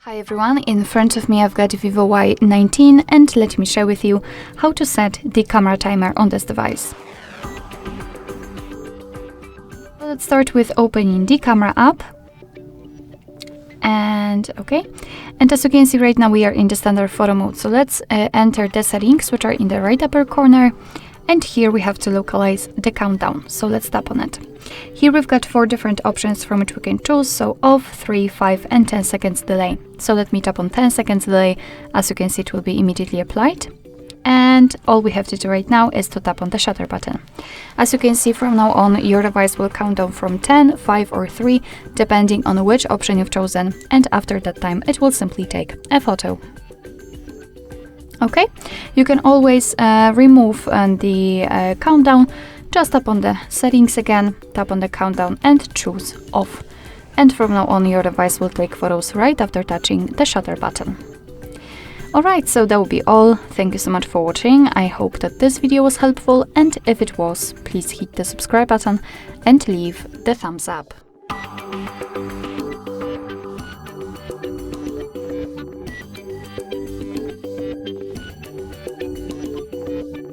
Hi everyone, in front of me I've got VIVO Y19 and let me share with you how to set the camera timer on this device. Let's start with opening the camera app. And as you can see right now we are in the standard photo mode. So let's enter the settings, which are in the right upper corner. And here we have to localize the countdown, so let's tap on it. Here we've got 4 different options from which we can choose, so off, 3, 5 and 10 seconds delay. So let me tap on 10 seconds delay. As you can see, it will be immediately applied. And all we have to do right now is to tap on the shutter button. As you can see, from now on your device will count down from 10, 5 or 3, depending on which option you've chosen, and after that time it will simply take a photo. Okay, you can always remove the countdown. Just tap on the settings again, tap on the countdown and choose off. And from now on your device will take photos right after touching the shutter button. Alright, so that will be all. Thank you so much for watching. I hope that this video was helpful, and if it was, please hit the subscribe button and leave the thumbs up.